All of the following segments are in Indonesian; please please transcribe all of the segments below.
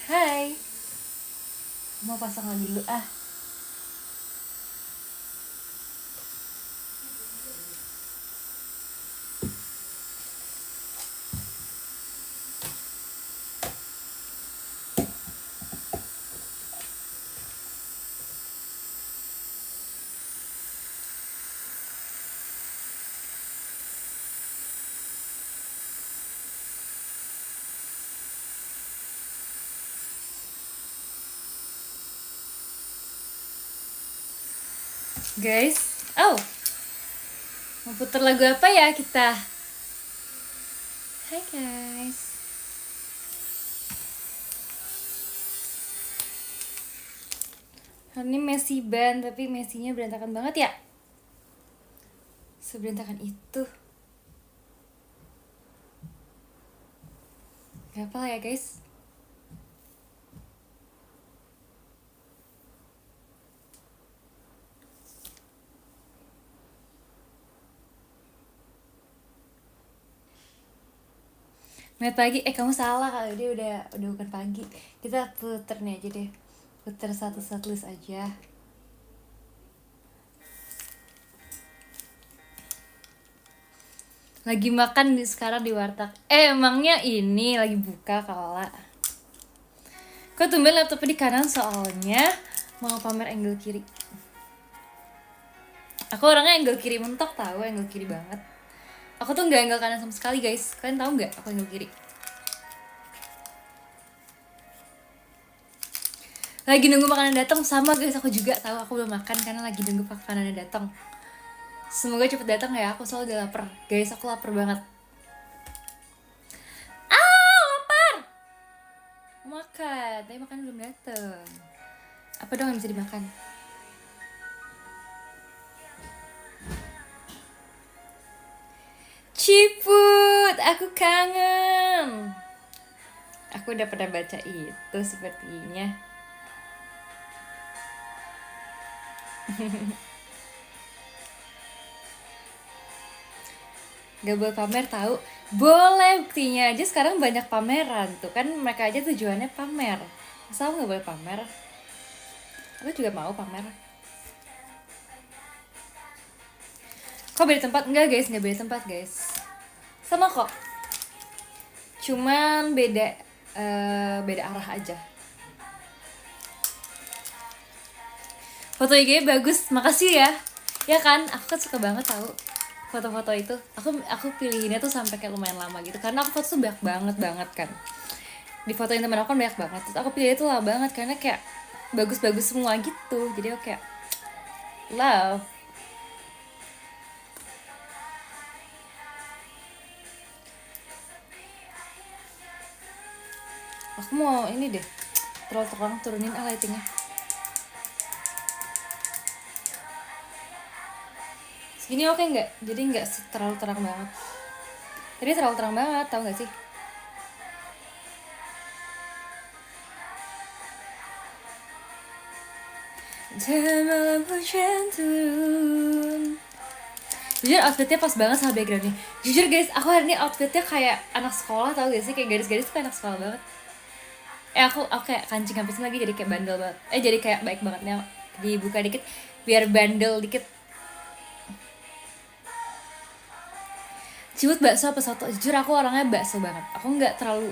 Hai. Mau pasang lagi dulu ah. Guys, mau putar lagu apa ya kita? Hai guys. Hari ini Messi ban, tapi Messinya berantakan banget ya. Seberantakan itu. Gak apa lah ya guys. Menit pagi, kamu salah kalau dia udah bukan pagi. Kita puter nih aja deh. Puter satu setlist aja. Lagi makan sekarang di warteg. Emangnya ini lagi buka kala. Kok tumben laptopnya di kanan soalnya mau pamer angle kiri. Aku orangnya angle kiri mentok tahu, angle kiri banget. Aku tuh nggak angle kanan sama sekali guys. Kalian tahu nggak aku angle kiri? Lagi nunggu makanan datang sama guys, aku juga tahu aku belum makan karena lagi nunggu makanannya datang. Semoga cepet datang ya, aku soalnya udah lapar. Guys, aku lapar banget. Lapar. Makan, tapi makan belum datang. Apa dong yang bisa dimakan? Ciput, aku kangen. Aku udah pernah baca itu sepertinya. Gak boleh pamer tahu. Boleh, buktinya aja sekarang banyak pameran tuh kan, mereka aja tujuannya pamer. Masa aku gak boleh pamer? Aku juga mau pamer. Kok beda tempat? Enggak guys, nggak beda tempat guys. Sama kok. Cuman beda arah aja. Foto IG bagus, makasih ya. Ya kan, aku kan suka banget tahu foto-foto itu. Aku pilihinnya tuh sampai kayak lumayan lama gitu karena aku foto tuh banyak banget kan. Di fotoin teman aku kan banyak banget. Terus aku pilih itu lama banget karena kayak bagus-bagus semua gitu. Jadi aku kayak love. Aku mau ini deh, terang turunin lightingnya. Segini oke nggak? Jadi nggak terlalu terang banget. Tadi terlalu terang banget, tau nggak sih? Malam hujan turun. Jujur outfitnya pas banget sama backgroundnya. Jujur guys, aku hari ini outfitnya kayak anak sekolah, tau gak sih? Kayak garis-garis tuh kayak anak sekolah banget. Aku kayak kancing habis lagi jadi kayak bandel banget. Jadi kayak baik banget nih. Dibuka dikit biar bandel dikit. Cibut bakso apa soto? Jujur aku orangnya bakso banget. Aku nggak terlalu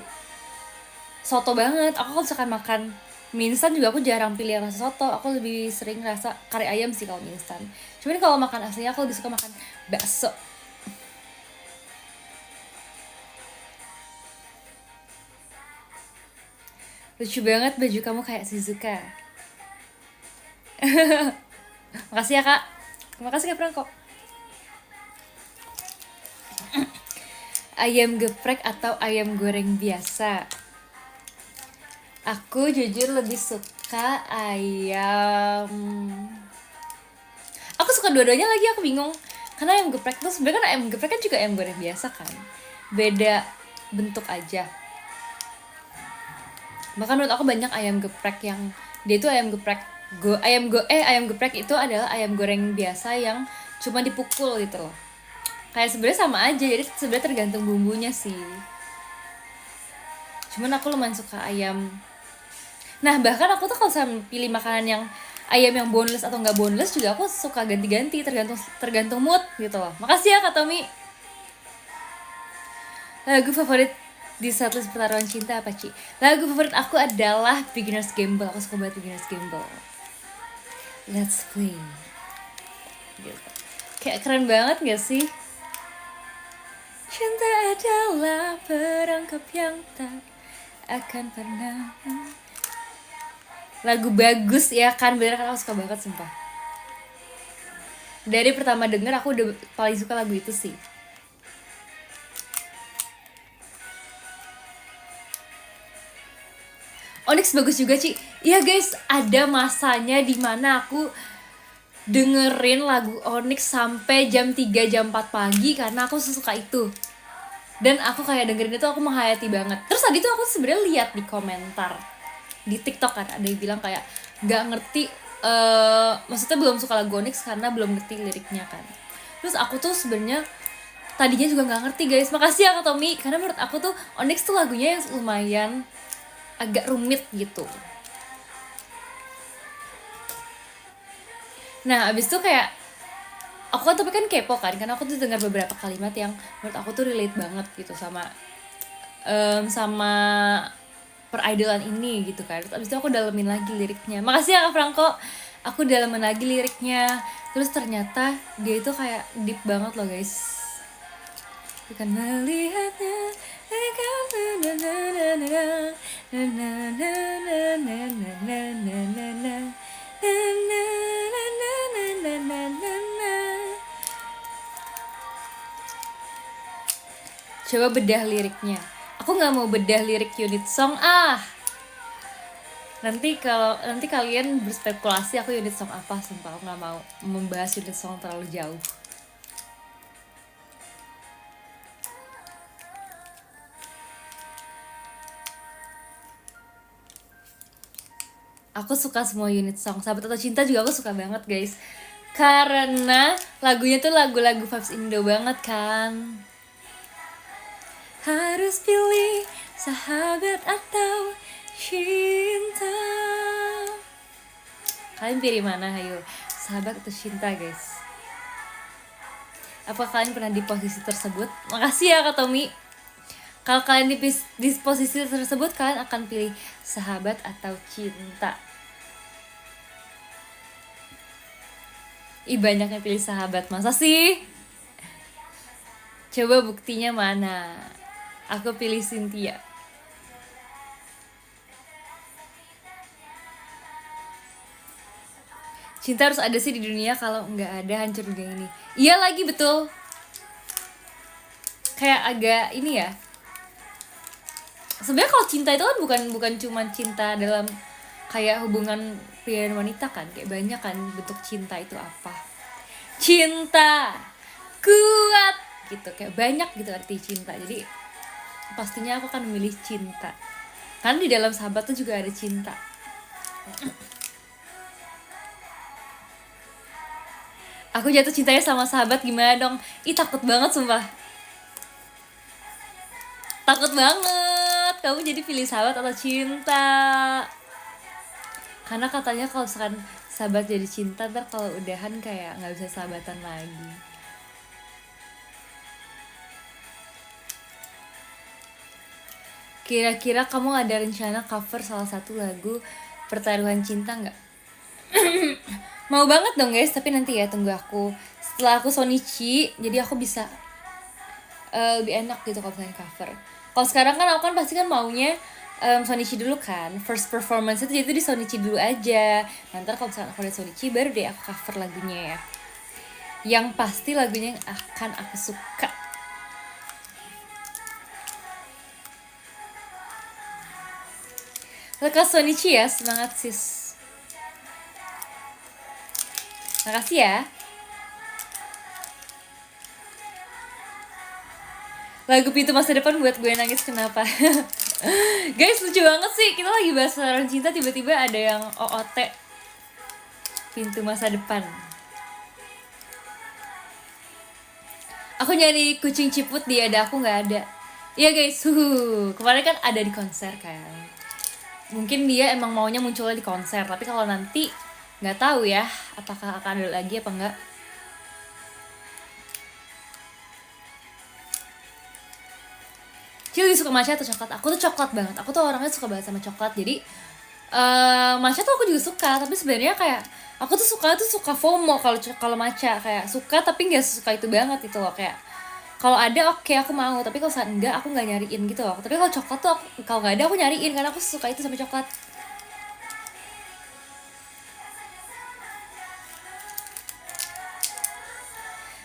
soto banget. Aku kalau misalkan makan mie instan juga aku jarang pilih rasa soto. Aku lebih sering rasa kari ayam sih kalau mie instan. Cuman kalau makan aslinya aku lebih suka makan bakso. Lucu banget baju kamu kayak Shizuka. Makasih ya kak. Makasih Kak Prangko. Ayam geprek atau ayam goreng biasa? Aku jujur lebih suka ayam. Aku suka dua-duanya lagi, aku bingung. Karena ayam geprek tuh sebenarnya kan ayam geprek kan juga ayam goreng biasa kan. Beda bentuk aja. Bahkan menurut aku banyak ayam geprek yang dia itu ayam geprek ayam geprek itu adalah ayam goreng biasa yang cuma dipukul gitu loh. Kayak sebenarnya sama aja, jadi sebenarnya tergantung bumbunya sih. Cuman aku lumayan suka ayam. Nah bahkan aku tuh kalau misalnya pilih makanan yang ayam yang boneless atau nggak boneless juga aku suka ganti-ganti, tergantung mood gitu loh. Makasih ya Kak Tommy. Lagu favorit di setlist pertarungan cinta apa Ci? Lagu favorit aku adalah Beginner's Gamble. Aku suka banget Beginner's Gamble. Let's play gitu. Kayak keren banget gak sih? Cinta adalah perangkap yang tak akan pernah. Lagu bagus ya kan, bener kan, aku suka banget sumpah. Dari pertama denger aku udah paling suka lagu itu sih. Onyx bagus juga Ci. Iya guys, ada masanya dimana aku dengerin lagu Onyx sampai jam 3 jam 4 pagi karena aku suka itu. Dan aku kayak dengerin itu aku menghayati banget. Terus tadi tuh aku sebenarnya lihat di komentar di TikTok kan ada yang bilang kayak nggak ngerti, maksudnya belum suka lagu Onyx karena belum ngerti liriknya kan. Terus aku tuh sebenarnya tadinya juga nggak ngerti guys. Makasih ya Kak Tommy, karena menurut aku tuh Onyx tuh lagunya yang lumayan agak rumit gitu. Nah abis itu kayak aku kan tapi kan kepo kan, karena aku tuh dengar beberapa kalimat yang menurut aku tuh relate banget gitu sama sama peridolan ini gitu kan. Terus abis itu aku dalemin lagi liriknya. Makasih ya Kak Franco, aku dalemin lagi liriknya. Terus ternyata dia itu kayak deep banget loh guys. Bukan melihatnya coba bedah liriknya. Aku nggak mau bedah lirik unit song nanti kalian berspekulasi aku unit song apa. Sumpah aku nggak mau membahas unit song terlalu jauh. Aku suka semua unit song. Sahabat atau Cinta juga aku suka banget guys, karena lagunya tuh lagu-lagu vibes Indo banget kan. Harus pilih sahabat atau cinta. Kalian pilih mana? Ayo, sahabat atau cinta guys? Apa kalian pernah di posisi tersebut? Makasih ya Kak Tommy. Kalau kalian di posisi tersebut, kalian akan pilih sahabat atau cinta? Ih, banyak yang pilih sahabat, masa sih? Coba buktinya mana? Aku pilih Cynthia. Cinta harus ada sih di dunia, kalau nggak ada hancur dunia ini. Iya lagi, betul. Kayak agak ini ya. Sebenarnya kalau cinta itu kan bukan cuma cinta dalam kayak hubungan pria dan wanita kan, kayak banyak kan bentuk cinta itu apa. Cinta kuat gitu, kayak banyak gitu arti cinta. Jadi pastinya aku akan memilih cinta. Karena di dalam sahabat tuh juga ada cinta. Aku jatuh cintanya sama sahabat gimana dong? Ih takut banget sumpah. Takut banget. Kamu jadi pilih sahabat atau cinta? Karena katanya kalau misalkan sahabat jadi cinta, ntar kalau udahan kayak nggak bisa sahabatan lagi. Kira-kira kamu ada rencana cover salah satu lagu Pertaruhan Cinta nggak? Mau banget dong guys, tapi nanti ya tunggu aku setelah aku Sonichi, jadi aku bisa lebih enak gitu kalau misalnya cover. Kalau sekarang kan aku kan pasti kan maunya Sonichi dulu kan, first performance itu jadi di Sonichi dulu aja. Nanti kalau misalnya aku lihat Sonichi baru deh aku cover lagunya ya. Yang pasti lagunya yang akan aku suka. Lekas Sonichi ya, semangat sis. Makasih ya. Lagu Pintu Masa Depan buat gue nangis kenapa? Guys lucu banget sih, kita lagi bahas pertaruhan cinta tiba-tiba ada yang OOT Pintu Masa Depan. Aku nyari kucing ciput di Ada Aku nggak ada. Iya guys, kemarin kan ada di konser kan. Mungkin dia emang maunya munculnya di konser, tapi kalau nanti nggak tahu ya apakah akan ada lagi apa enggak. Cil suka matcha atau coklat? Aku tuh coklat banget. Aku tuh orangnya suka banget sama coklat. Jadi matcha tuh aku juga suka, tapi sebenarnya kayak aku tuh suka FOMO kalau matcha, kayak suka tapi nggak suka itu banget itu loh. Kayak kalau ada oke, aku mau, tapi kalau saat enggak aku nggak nyariin gitu loh. Tapi kalau coklat tuh kalau nggak ada aku nyariin karena aku suka itu sama coklat.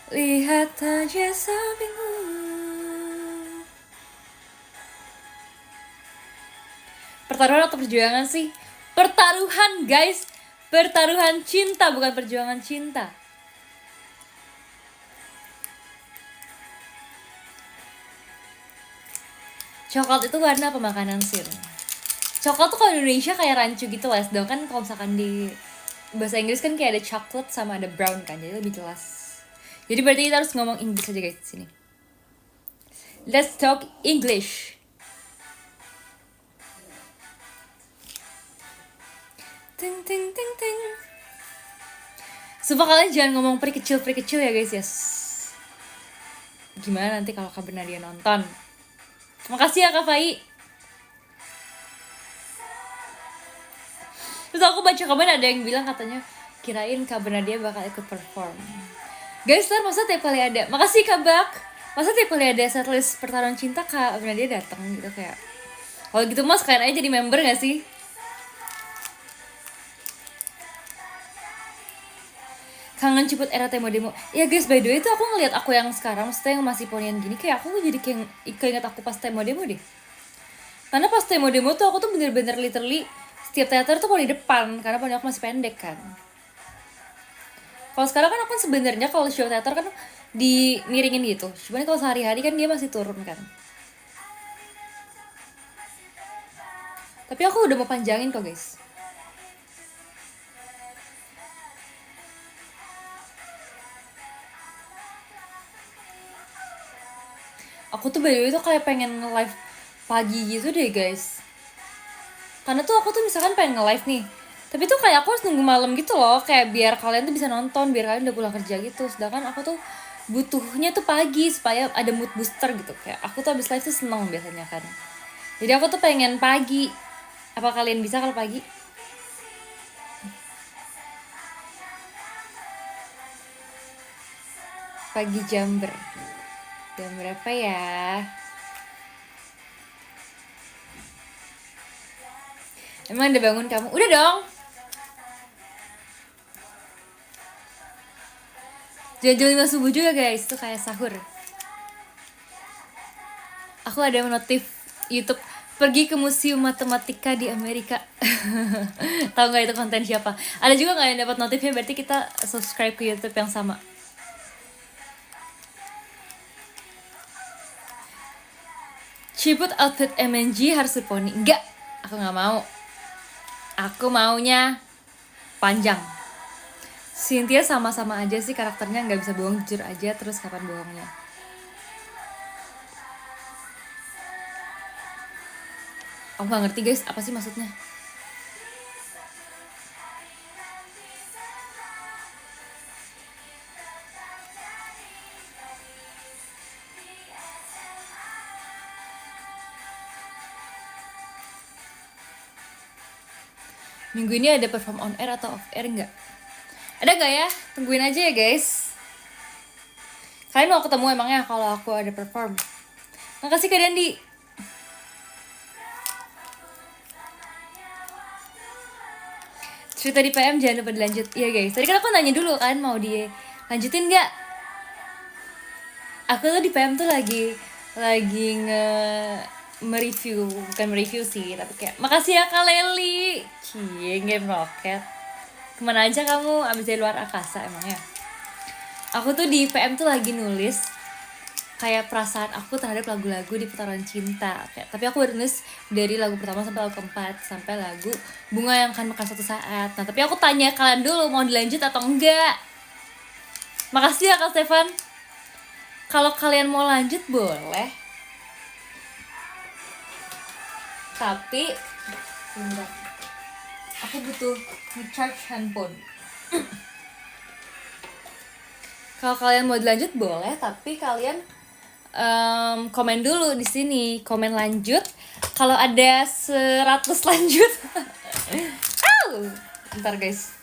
Lihat aja sampingmu. Pertaruhan atau perjuangan sih? Pertaruhan guys, pertaruhan cinta bukan perjuangan cinta. Coklat itu warna apa makanan sih? Coklat tuh kalau di Indonesia kayak rancu gitu lah, sedangkan kalau misalkan di bahasa Inggris kan kayak ada chocolate sama ada brown kan, jadi lebih jelas. Jadi berarti kita harus ngomong Inggris aja guys di sini. Let's talk English. Ting ting ting ting. Sumpah kalian jangan ngomong peri kecil ya guys ya. Gimana nanti kalau Kak Bernadia nonton? Makasih ya Kak Fai. Terus aku baca komen ada yang bilang katanya kirain Kak Bernadia bakal ikut perform. Guys, ntar masa tiap kali ada. Makasih Kak Bak. Masa tiap kali ada setlist pertarungan cinta Kak Bernadia datang gitu kayak. Kalau gitu mas kalian aja jadi member gak sih? Kangen Ciput era demo. Ya guys, by the way itu aku ngeliat aku yang sekarang, maksudnya yang masih ponian gini, kayak aku jadi kayak keinget aku pas demo deh. Karena pas demo tuh aku tuh bener-bener literally setiap teater tuh poni depan, karena poni aku masih pendek kan. Kalau sekarang kan aku sebenarnya kalau show teater kan dimiringin gitu. Cuman kalau sehari-hari kan dia masih turun kan. Tapi aku udah mau panjangin kok guys. Aku tuh by the way tuh kayak pengen nge-live pagi gitu deh guys. Karena tuh aku tuh misalkan pengen nge-live nih, tapi tuh kayak aku harus nunggu malam gitu loh, kayak biar kalian tuh bisa nonton, biar kalian udah pulang kerja gitu. Sedangkan aku tuh butuhnya tuh pagi supaya ada mood booster gitu. Kayak aku tuh abis live tuh seneng biasanya kan. Jadi aku tuh pengen pagi. Apa kalian bisa kalau pagi? Pagi jam berapa ya? Emang udah bangun kamu? Udah dong. Jam 5 subuh juga guys, itu kayak sahur. Aku ada notif YouTube pergi ke museum matematika di Amerika. Tahu nggak itu konten siapa? Ada juga nggak yang dapat notifnya? Berarti kita subscribe ke YouTube yang sama. Ciput outfit MNG harus poni. Enggak, aku nggak mau. Aku maunya panjang. Cynthia sama-sama aja sih karakternya, nggak bisa bohong, jujur aja, terus kapan bohongnya? Aku nggak ngerti guys, apa sih maksudnya? Minggu ini ada perform on air atau off air nggak? Ada nggak ya? Tungguin aja ya guys. Kalian mau ketemu emangnya kalau aku ada perform? Makasih Kak Dandi. Cerita di PM jangan lupa dilanjut. Iya guys, tadi kan aku nanya dulu kan mau dilanjutin nggak? Aku tuh di PM tuh lagi mereview, bukan mereview sih, tapi kayak makasih ya Kak Leli. Cie, game roket. Kemana aja kamu abis dari luar angkasa emangnya? Aku tuh di PM tuh lagi nulis kayak perasaan aku terhadap lagu-lagu di putaran cinta. Kayak, tapi aku nulis dari lagu pertama sampai lagu keempat, sampai lagu Bunga yang Akan Mekar Suatu Saat. Nah tapi aku tanya kalian dulu mau dilanjut atau enggak. Makasih ya Kak Stefan. Kalau kalian mau lanjut boleh. Tapi sebentar, aku butuh ngecharge handphone. Kalau kalian mau dilanjut boleh, tapi kalian komen dulu di sini, komen lanjut. Kalau ada 100 lanjut. Bentar guys.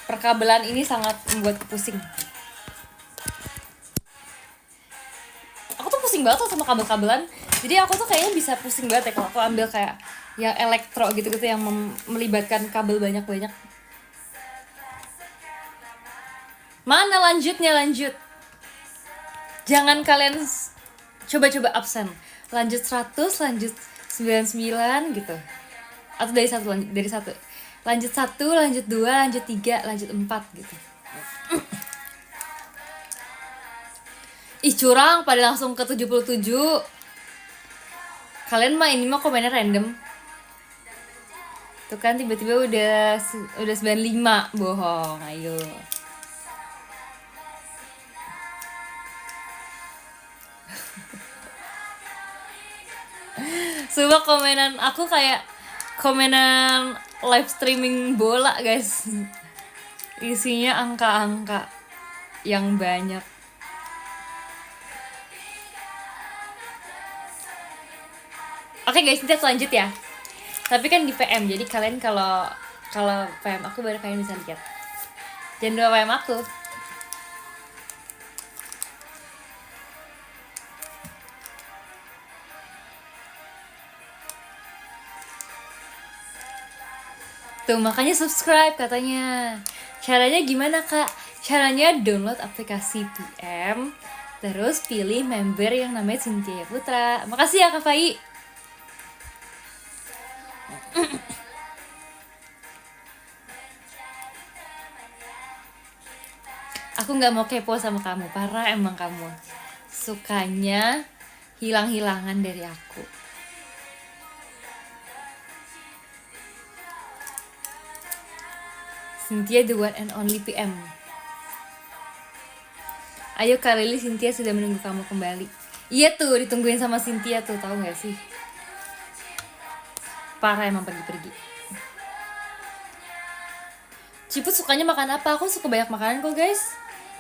Perkabelan ini sangat membuat pusing. Aku tuh pusing banget sama kabel-kabelan. Jadi aku tuh kayaknya bisa pusing banget ya kalau aku ambil kayak yang elektro gitu-gitu yang melibatkan kabel banyak-banyak. Mana lanjutnya, lanjut. Jangan kalian coba-coba absen. Lanjut 100, lanjut 99 gitu. Atau dari satu, lanjut 1, lanjut 2, lanjut 3, lanjut 4 gitu. Ih curang, pada langsung ke 77. Kalian mah ini mah komennya random. Tuh kan tiba-tiba udah 95. Bohong, ayo. Coba komenan aku kayak komenan live streaming bola guys. Isinya angka-angka yang banyak. Oke guys, kita lanjut ya. Tapi kan di PM, jadi kalian kalau PM aku baru kalian bisa lihat. Jangan lupa PM aku. Tuh makanya subscribe katanya. Caranya gimana kak? Caranya download aplikasi PM, terus pilih member yang namanya Cynthia Putra. Makasih ya Kak Fai. Aku nggak mau kepo sama kamu, parah emang kamu. Sukanya hilang-hilangan dari aku. Cynthia the one and only PM. Ayo Kak Lili, Cynthia sudah menunggu kamu kembali. Iya tuh, ditungguin sama Cynthia tuh, tahu nggak sih? Parah emang pergi-pergi. Ciput sukanya makan apa? Aku suka banyak makanan kok guys.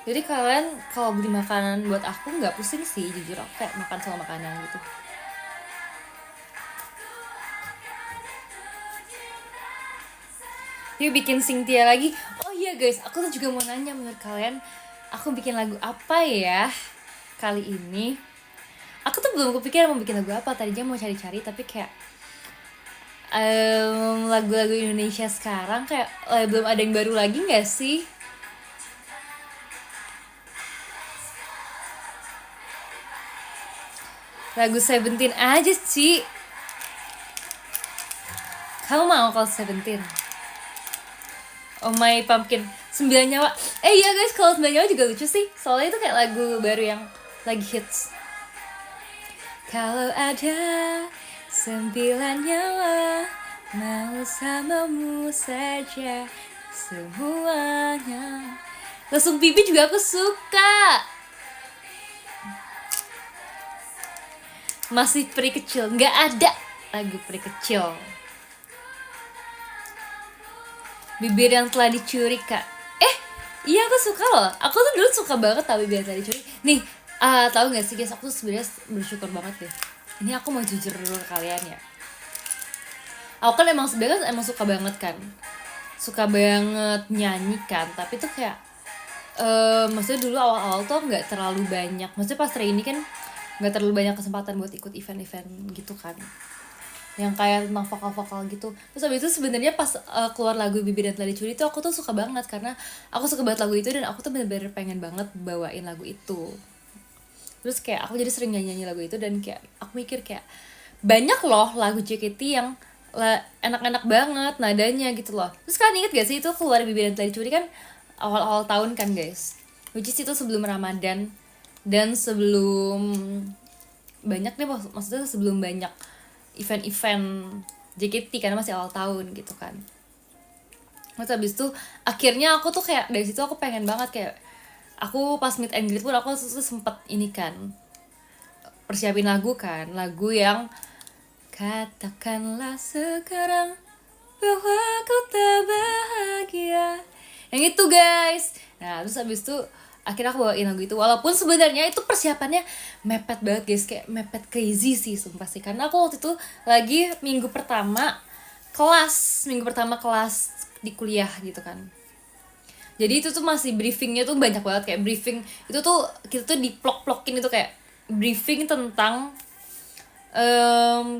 Jadi kalian kalau beli makanan buat aku nggak pusing sih, jujur aku kayak makan sama makanan gitu. Yuk bikin Cynthia lagi. Oh iya guys, aku tuh juga mau nanya, menurut kalian aku bikin lagu apa ya kali ini? Aku tuh belum kepikiran mau bikin lagu apa. Tadinya mau cari-cari tapi kayak lagu-lagu Indonesia sekarang kayak belum ada yang baru lagi nggak sih? Lagu Seventeen aja sih. Kamu mau kalau Seventeen? Oh My Pumpkin, 9 Nyawa. Iya guys, kalau 9 Nyawa juga lucu sih. Soalnya itu kayak lagu baru yang lagi hits. Kalau ada 9 nyawa, mau samamu saja semuanya. Langsung Pipi juga aku suka. Masih peri kecil, nggak ada lagu peri kecil. Bibir yang telah dicuri kak. Iya aku suka loh. Aku tuh dulu suka banget tau bibir yang telah dicuri. Nih, tahu nggak sih guys, aku tuh sebenarnya bersyukur banget deh. Ini aku mau jujur dulu ke kalian ya. Aku kan emang sebenarnya emang suka banget kan. Suka banget nyanyi kan. Tapi tuh kayak maksudnya dulu awal-awal tuh nggak terlalu banyak. Maksudnya pas trainee kan nggak terlalu banyak kesempatan buat ikut event-event gitu kan, yang kayak tentang vokal-vokal gitu. Terus habis itu sebenarnya pas keluar lagu Bibir yang Telah Dicuri itu aku tuh suka banget karena aku suka banget lagu itu dan aku tuh bener-bener pengen banget bawain lagu itu. Terus kayak aku jadi sering nyanyi lagu itu dan kayak aku mikir kayak banyak loh lagu JKT yang enak-enak banget nadanya gitu loh. Terus kalian inget gak sih itu keluar Bibir yang Telah Dicuri kan awal-awal tahun kan guys, which is itu sebelum Ramadan dan sebelum banyak deh, maksudnya sebelum banyak event-event JKT karena masih awal tahun gitu kan. Terus habis itu akhirnya aku tuh kayak dari situ aku pengen banget kayak aku pas meet and greet pun aku tuh sempet ini kan persiapin lagu kan, lagu yang katakanlah sekarang bahwa aku tak bahagia, yang itu guys. Nah terus abis itu akhirnya aku bawain lagu itu, walaupun sebenarnya itu persiapannya mepet banget guys, kayak mepet crazy sih sumpah sih, karena aku waktu itu lagi minggu pertama kelas di kuliah gitu kan. Jadi itu tuh masih briefingnya tuh banyak banget, kayak briefing itu tuh kita tuh diplok-plokin itu kayak briefing tentang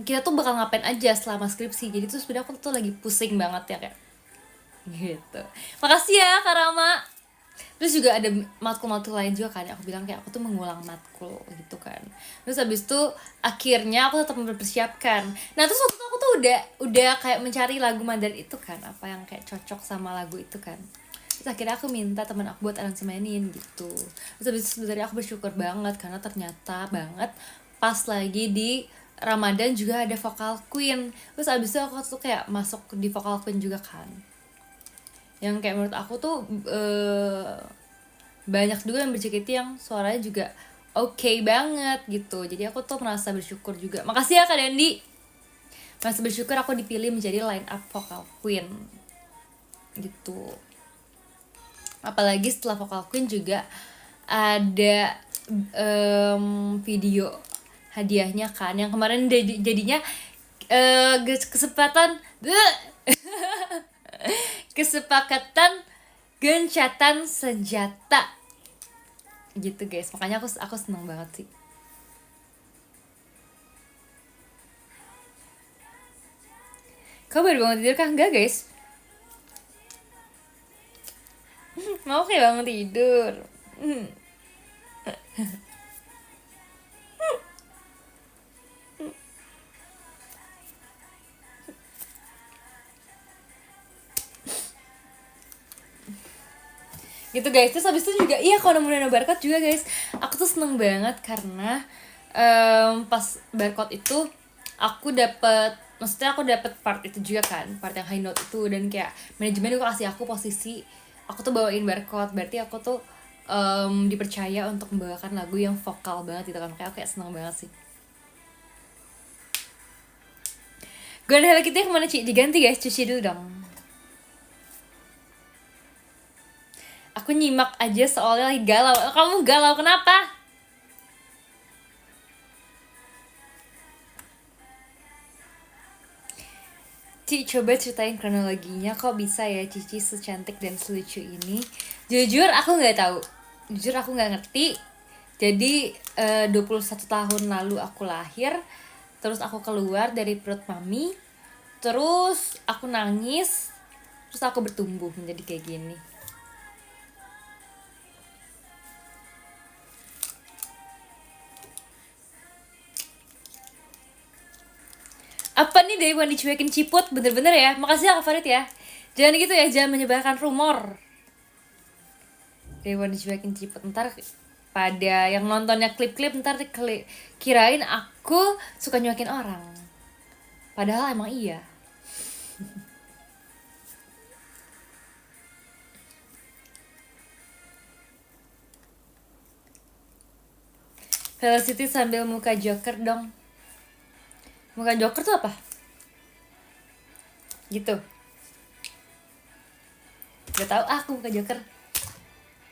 kita tuh bakal ngapain aja selama skripsi. Jadi tuh sebenarnya aku tuh lagi pusing banget ya kayak gitu. Makasih ya Kak Rama. Terus juga ada matkul-matkul lain juga kan, aku bilang kayak aku tuh mengulang matkul gitu kan. Terus habis itu akhirnya aku tetap mempersiapkan. Nah terus waktu itu aku tuh udah kayak mencari lagu Mandarin itu kan, apa yang kayak cocok sama lagu itu kan. Terus akhirnya aku minta teman aku buat aransemenin gitu. Terus habis itu sebenarnya aku bersyukur banget karena ternyata banget pas lagi di Ramadan juga ada vokal queen. Terus abis itu aku tuh kayak masuk di vokal queen juga kan, yang kayak menurut aku tuh banyak juga yang berJKT yang suaranya juga oke banget gitu. Jadi aku tuh merasa bersyukur juga. Makasih ya Kak Dandi, merasa bersyukur aku dipilih menjadi line up vokal queen gitu. Apalagi setelah vokal queen juga ada video hadiahnya kan, yang kemarin jadinya kesepakatan gencatan senjata gitu guys. Makanya aku seneng banget sih. Kau baru bangun tidur kah? Enggak guys. Mau kayak bangun tidur. Gitu guys. Terus habis itu juga iya, kalau nemuin barcode juga guys, aku tuh seneng banget karena pas barcode itu aku maksudnya aku dapet part itu juga kan, part yang high note itu, dan kayak manajemen juga kasih aku posisi aku tuh bawain barcode, berarti aku tuh dipercaya untuk membawakan lagu yang vokal banget gitu kan. Kayak seneng banget sih. Gak Hello Kitty kemana Ci? Diganti guys, cuci dulu dong. Aku nyimak aja soalnya lagi galau. Kamu galau kenapa? Ci, coba ceritain kronologinya kok bisa ya Cici secantik dan selucu ini. Jujur aku nggak tahu. Jujur aku nggak ngerti. Jadi 21 tahun lalu aku lahir, terus aku keluar dari perut mami, terus aku nangis, terus aku bertumbuh menjadi kayak gini. Apa nih dari Wandi dicuekin ciput, bener-bener ya. Makasih ya Kak Farid ya. Jangan gitu ya, jangan menyebarkan rumor. Dari Wandi dicuekin ciput, ntar pada yang nontonnya klip-klip ntar kirain aku suka nyuekin orang. Padahal emang iya. Felicity sambil muka Joker dong. Muka Joker tuh apa? Gitu. Gak tau aku muka Joker.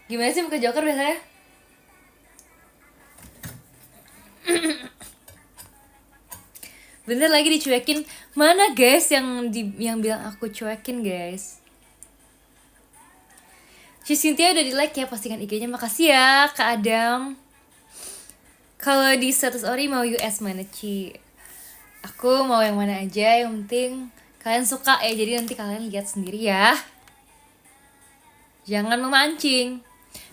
Gimana sih muka Joker biasanya? Bener lagi dicuekin. Mana guys yang bilang aku cuekin guys? Si Cynthia udah di like ya postingan IG-nya. Makasih ya Kak Adam. Kalau di status ori mau US mana Ci? Aku mau yang mana aja, yang penting kalian suka ya. Jadi nanti kalian lihat sendiri ya. Jangan memancing.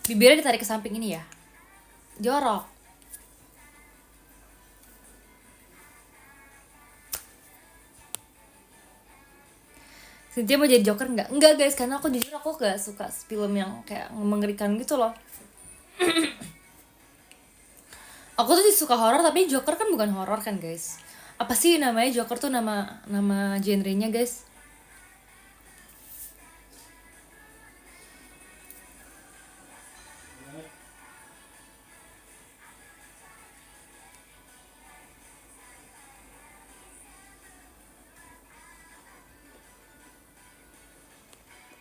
Bibirnya ditarik ke samping ini ya. Jorok. Cynthia mau jadi Joker nggak? Enggak guys, karena aku jujur aku gak suka film yang kayak mengerikan gitu loh. Aku tuh suka horor, tapi Joker kan bukan horor kan guys. Apa sih namanya Joker tuh, nama genrenya guys?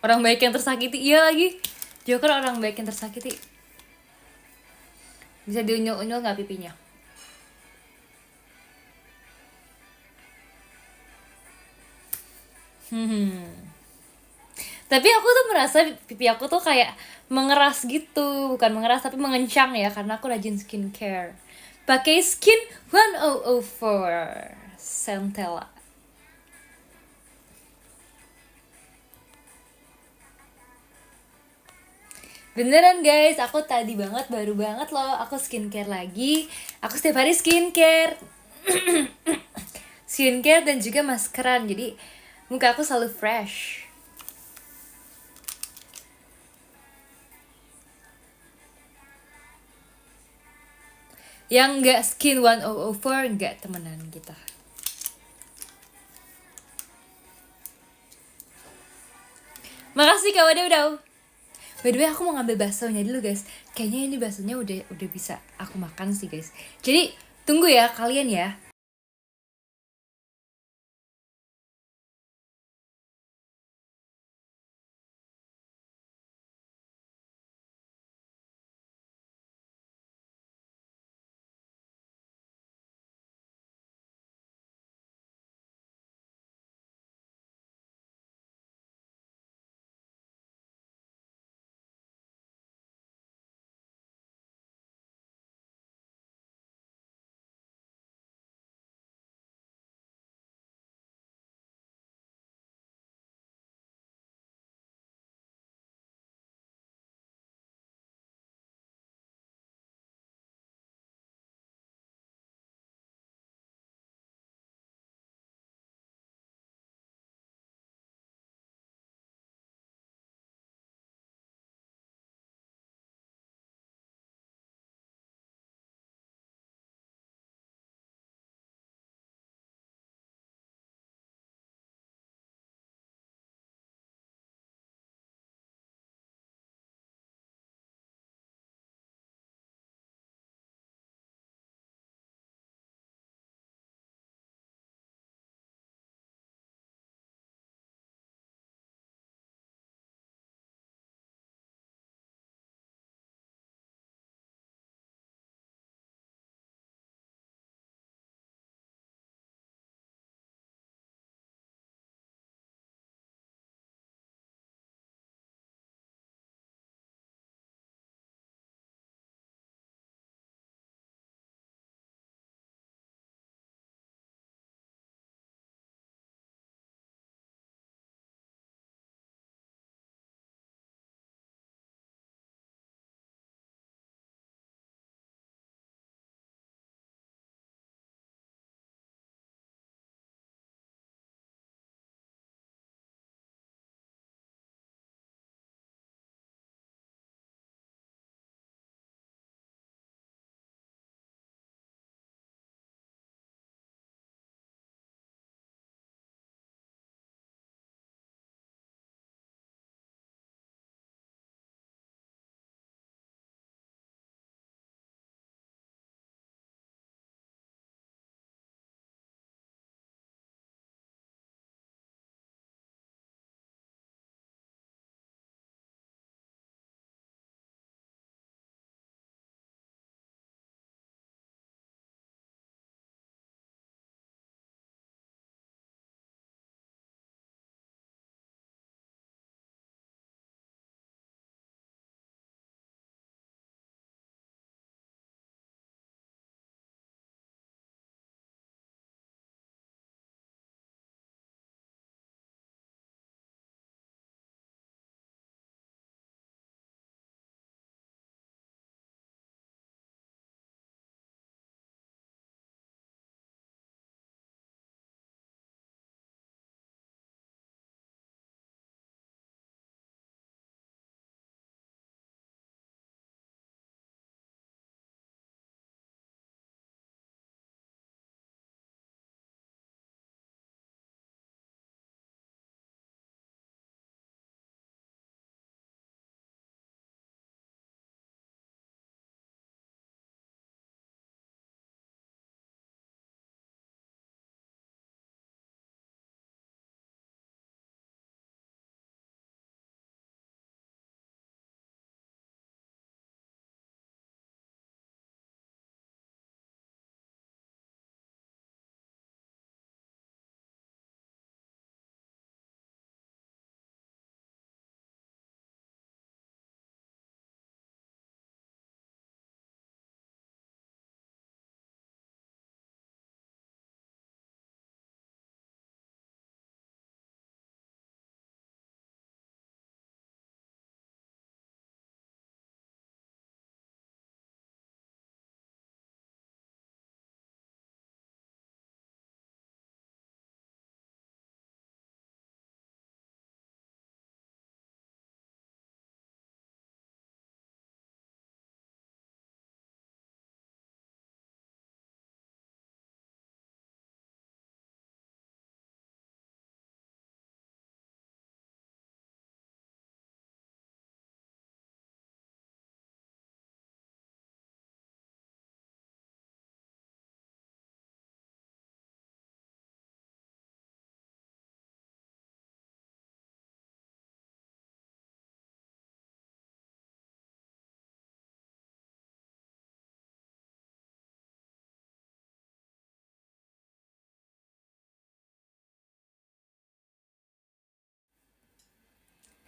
Orang baik yang tersakiti. Iya lagi, Joker orang baik yang tersakiti. Bisa diunyel-unyel gak pipinya? Tapi aku tuh merasa pipi aku tuh kayak mengeras gitu. Bukan mengeras tapi mengencang ya, karena aku rajin skincare. Pakai Skin 1004 Centella. Beneran guys, aku tadi banget, baru banget loh aku skincare lagi. Aku setiap hari skincare. Skincare dan juga maskeran, jadi muka aku selalu fresh. Yang nggak Skin 1004 nggak temenan kita. Makasih Kak Wadau. By the way, aku mau ngambil baksonya dulu guys. Kayaknya ini baksonya udah bisa aku makan sih guys. Jadi tunggu ya kalian ya.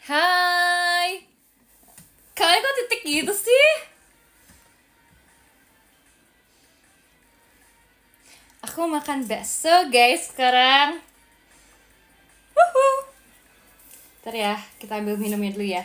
Hai. Kalian kok titik gitu sih? Aku makan bakso guys sekarang. Wuhu. Ntar ya, kita ambil minumnya dulu ya.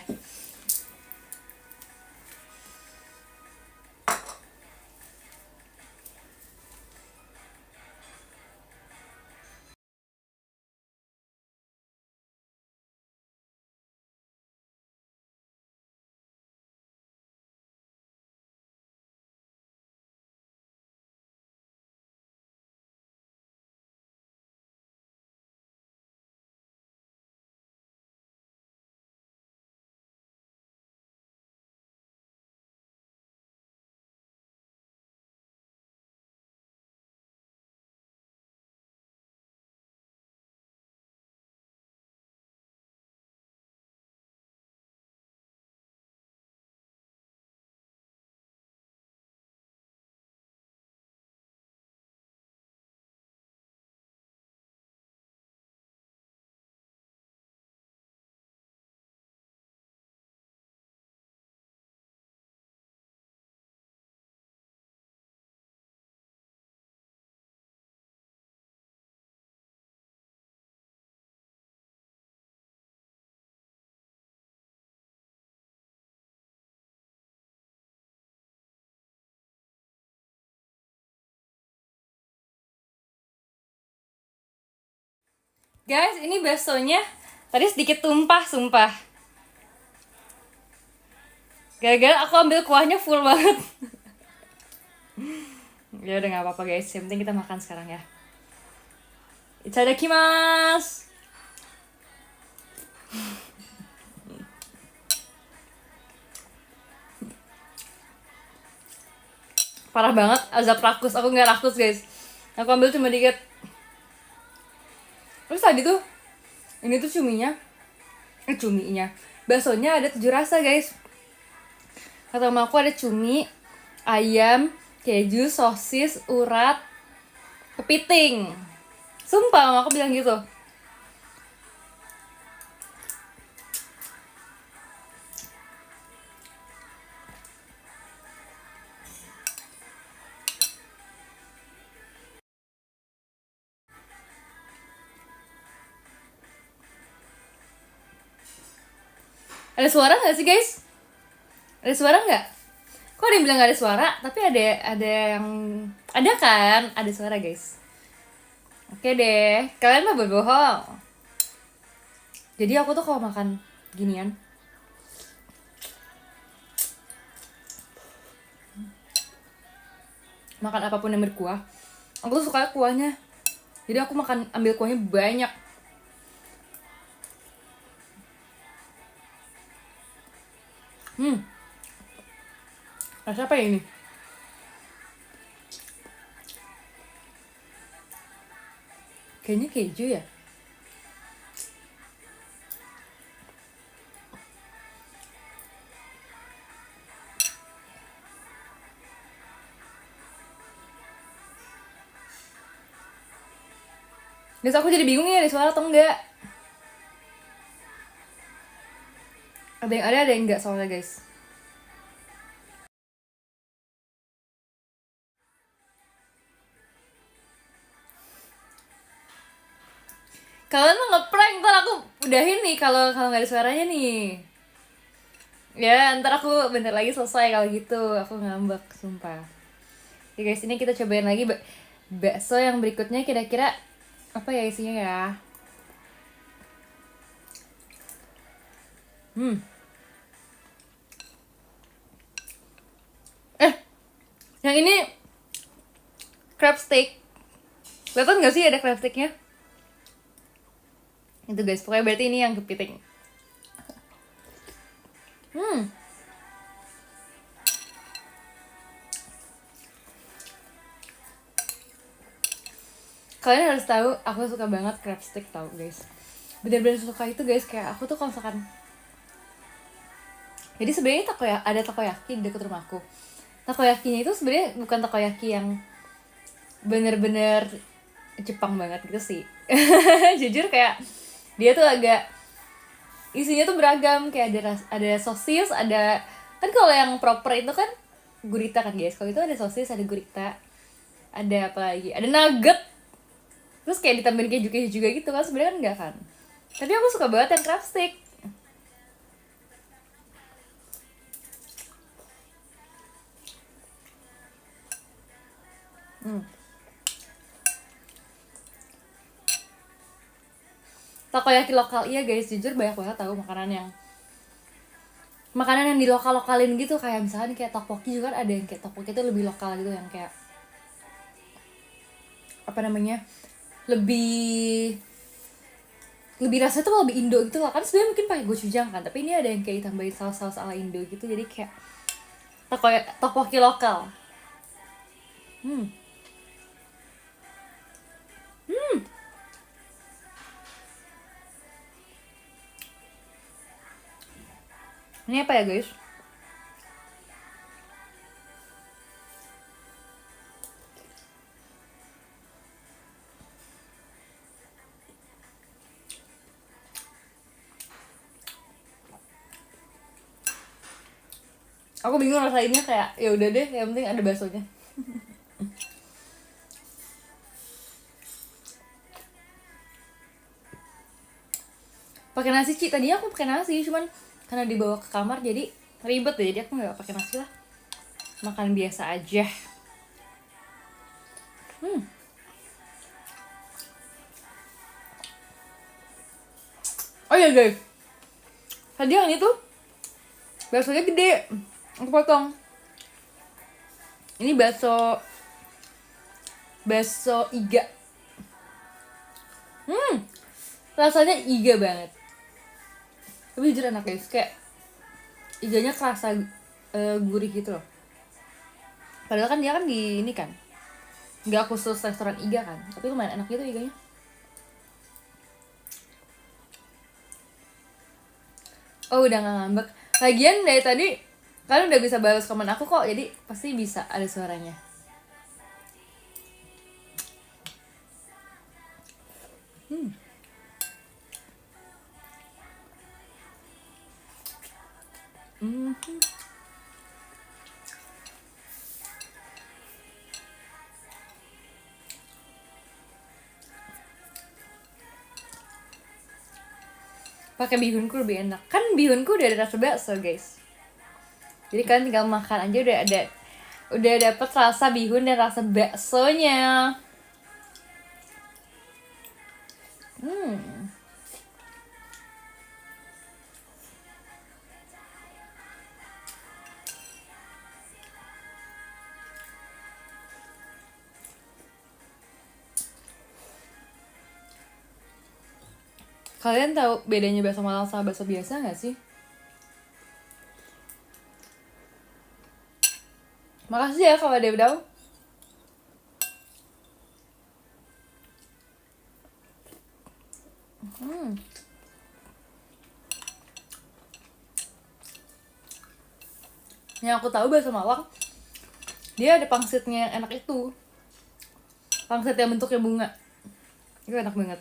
Guys, ini baksonya tadi sedikit tumpah, sumpah. Gara-gara aku ambil kuahnya full banget. Ya udah nggak apa-apa guys, yang penting kita makan sekarang ya. Itadakimasu. Parah banget, azab rakus. Aku nggak rakus guys. Aku ambil cuma dikit. Terus tadi tuh, ini tuh cuminya, baksonya ada 7 rasa guys. Kata mama aku ada cumi, ayam, keju, sosis, urat, kepiting. Sumpah mama aku bilang gitu. Ada suara nggak sih guys? Ada suara nggak? Kok ada yang bilang gak ada suara? Tapi ada yang ada kan? Ada suara guys. Oke deh, kalian mah berbohong. Jadi aku tuh kalau makan ginian, makan apapun yang berkuah, aku tuh suka kuahnya. Jadi aku ambil kuahnya banyak. Rasa apa ya ini? Kayaknya keju ya. Guys, aku jadi bingung ya ada suara atau enggak. Ada yang enggak soalnya guys. Kalian mau ngeprank, ntar aku udahin nih kalau nggak ada suaranya nih. Ya, ntar aku bentar lagi selesai kalau gitu. Aku ngambek, sumpah. Oke guys, ini kita cobain lagi bakso yang berikutnya, kira-kira apa ya isinya ya. Yang ini crab stick. Kelihatan nggak sih ada crab sticknya? Itu guys, pokoknya berarti ini yang kepiting. Kalian harus tahu, aku suka banget crab stick tau guys. Bener-bener suka itu guys, kayak aku tuh kalau misalkan, jadi sebenarnya ada takoyaki di dekat rumahku. Takoyakinya itu sebenarnya bukan takoyaki yang bener-bener Jepang banget gitu sih. Jujur kayak dia tuh agak isinya tuh beragam, kayak ada sosis, ada kan kalau yang proper itu kan gurita kan guys, kalau itu ada sosis, ada gurita, ada apa lagi, ada nugget, terus kayak ditambahin keju juga gitu kan, sebenarnya kan enggak kan, tapi aku suka banget yang crab stick. Takoyaki lokal, iya guys, jujur banyak banget tahu makanan yang di lokal-lokalin gitu, kayak misalkan kayak tteokbokki juga kan, ada yang kayak tteokbokki itu lebih lokal gitu, yang kayak apa namanya, lebih rasanya tuh lebih Indo gitu lah kan, sebenarnya mungkin pakai gochujang kan, tapi ini ada yang kayak ditambahin saus-saus ala Indo gitu, jadi kayak tteokbokki lokal. Ini apa ya guys? Aku bingung rasainnya, kayak ya udah deh, yang penting ada baksonya. Pakai nasi Ci, tadinya aku pakai nasi, cuman karena dibawa ke kamar jadi ribet deh, jadi aku nggak pakai nasi lah, makan biasa aja. Oh iya guys, tadi yang itu baksonya gede, aku potong. Ini bakso iga. Rasanya iga banget, tapi jujur enak guys, kayak iganya kerasa gurih gitu loh. Padahal kan dia kan di ini kan nggak khusus restoran iga kan, tapi lumayan enak gitu iganya. Oh udah nggak ngambek. Lagian dari tadi kalian udah bisa balas komen aku kok, jadi pasti bisa ada suaranya. Pakai bihunku lebih enak, kan bihunku udah ada rasa bakso guys, jadi kalian tinggal makan aja udah dapet rasa bihun dan rasa baksonya. Kalian tahu bedanya bakso Malang sama bakso biasa nggak sih? Makasih ya kalau ada tahu. Yang aku tahu bakso Malang, dia ada pangsitnya yang enak itu, pangsit yang bentuknya bunga, itu enak banget.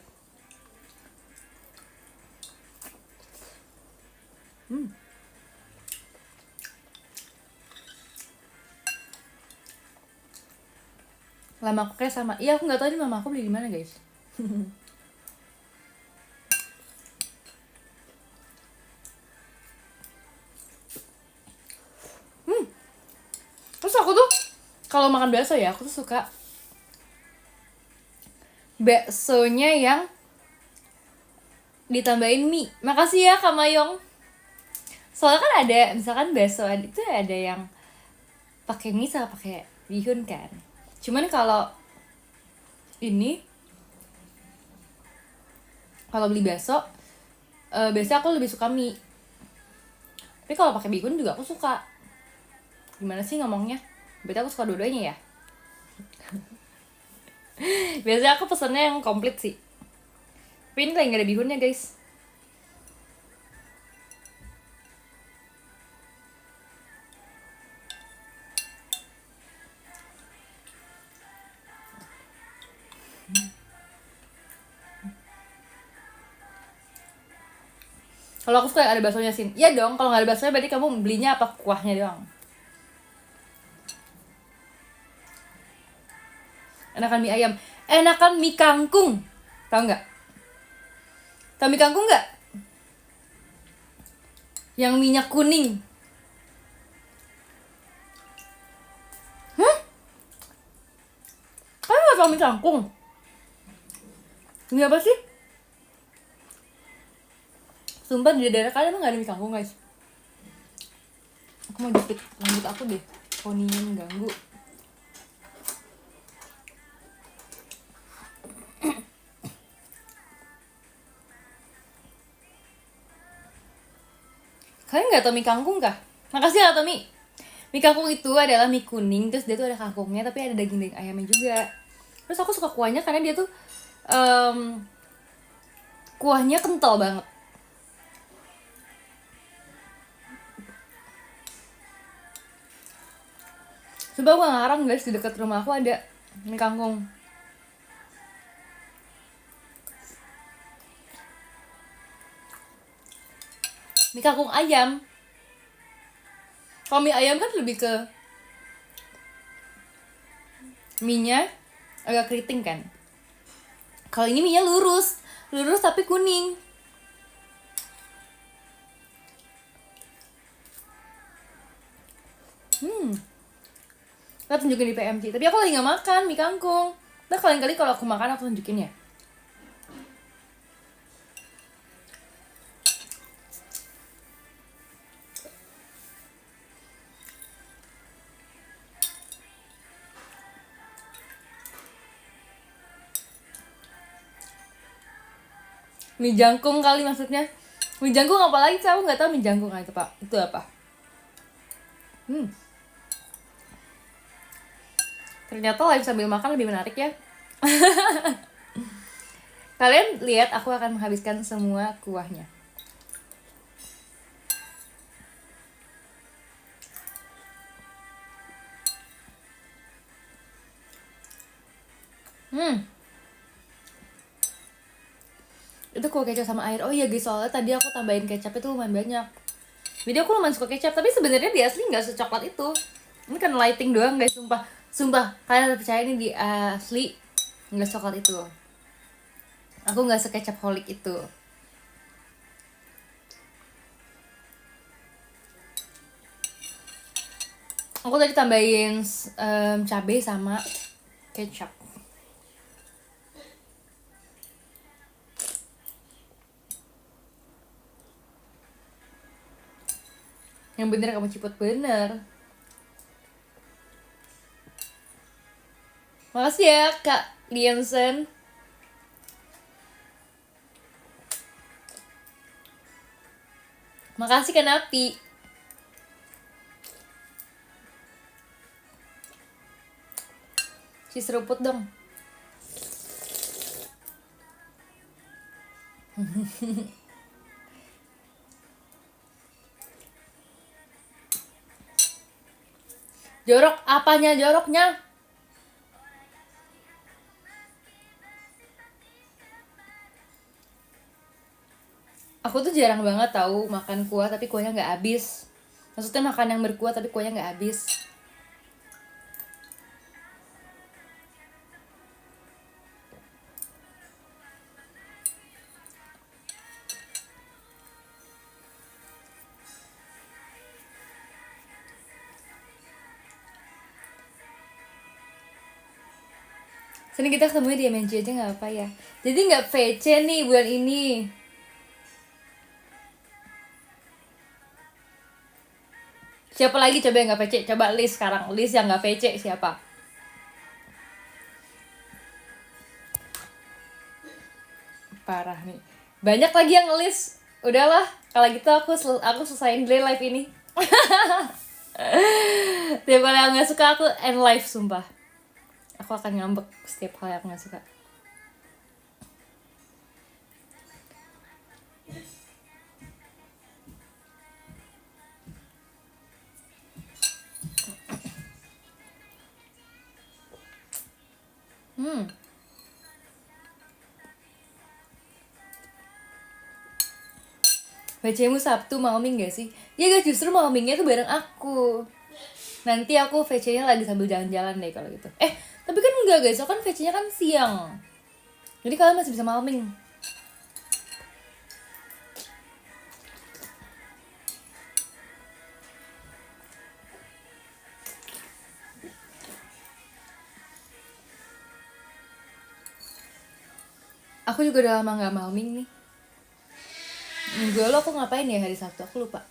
Lama aku kayak sama, iya aku nggak tahu ini mama aku beli di mana guys. Terus aku tuh kalau makan bakso ya, aku tuh suka baksonya yang ditambahin mie. Makasih ya Kak Mayong. Soalnya kan ada misalkan bakso itu ada yang pakai mie sama pakai bihun kan. Cuman kalau ini kalau beli bakso biasanya aku lebih suka mie. Tapi kalau pakai bihun juga aku suka. Gimana sih ngomongnya? Berarti aku suka dua-duanya ya. Biasanya aku pesennya yang komplit sih. Tapi ini lagi gak ada bihunnya guys. Kalau aku suka ada baksonya, Sin. Iya dong, kalau nggak ada baksonya berarti kamu belinya apa, kuahnya doang. Enakan mie ayam, enakan mie kangkung. Tahu nggak? Tahu mie kangkung nggak? Yang minyak kuning. Kalian nggak tahu mie kangkung? Ini apa sih? Sumpah di daerah kalian emang gak ada mie kangkung, guys. Aku mau jepit rambut aku deh, poninya mengganggu. Kalian gak tau mie kangkung kah? Makasih ya Tommy. Mie kangkung itu adalah mie kuning, terus dia tuh ada kangkungnya tapi ada daging ayamnya juga. Terus aku suka kuahnya karena dia tuh kuahnya kental banget. Coba aku gak ngarang, guys, di dekat rumah aku ada mie kangkung. Mie kangkung ayam. Kalau mie ayam kan lebih ke mie-nya agak keriting kan. Kalau ini mie-nya lurus tapi kuning. Kita tunjukin di PMC. Tapi aku lagi gak makan mie kangkung. Nah kali-kali kalau aku makan aku tunjukin ya. Mie jangkung kali maksudnya. Mie jangkung apa lagi sih? Aku gak tahu mie jangkung itu, Pak. Itu apa? Ternyata live sambil makan lebih menarik ya. Kalian lihat aku akan menghabiskan semua kuahnya. Itu kuah kecap sama air. Oh iya guys, soalnya tadi aku tambahin kecap itu lumayan banyak. Jadi aku lumayan suka kecap, tapi sebenarnya di asli nggak secoklat itu. Ini kan lighting doang guys, sumpah kalian harus percaya ini di asli nggak coklat itu. Aku nggak sekecap holic itu. Aku tadi tambahin cabai sama kecap. Yang bener kamu ciput bener. Makasih ya Kak Liansen. Makasih Kak Napi. Si seruput dong. Jorok apanya joroknya? Aku tuh jarang banget tahu makan kuah tapi kuahnya nggak habis. Maksudnya makan yang berkuah tapi kuahnya nggak habis. Sini kita ketemu di MNC aja nggak apa ya. Jadi nggak VC nih bulan ini. Siapa lagi coba yang nggak VC? Coba list sekarang, list yang nggak VC siapa? Parah nih. Banyak lagi yang list. Udahlah, kalau gitu aku selesain delay live ini. Tiap kali yang nggak suka aku end live sumpah. Aku akan ngambek setiap hal yang aku gak suka. VC-mu Sabtu malaming gak sih? Ya guys, justru malamingnya tuh bareng aku. Nanti aku VC-nya lagi sambil jalan-jalan deh kalau gitu. Tapi kan enggak guys, so kan VC-nya kan siang. Jadi kalian masih bisa malaming. Aku juga udah lama gak malaming nih. Minggu lalu aku ngapain ya hari Sabtu? Aku lupa.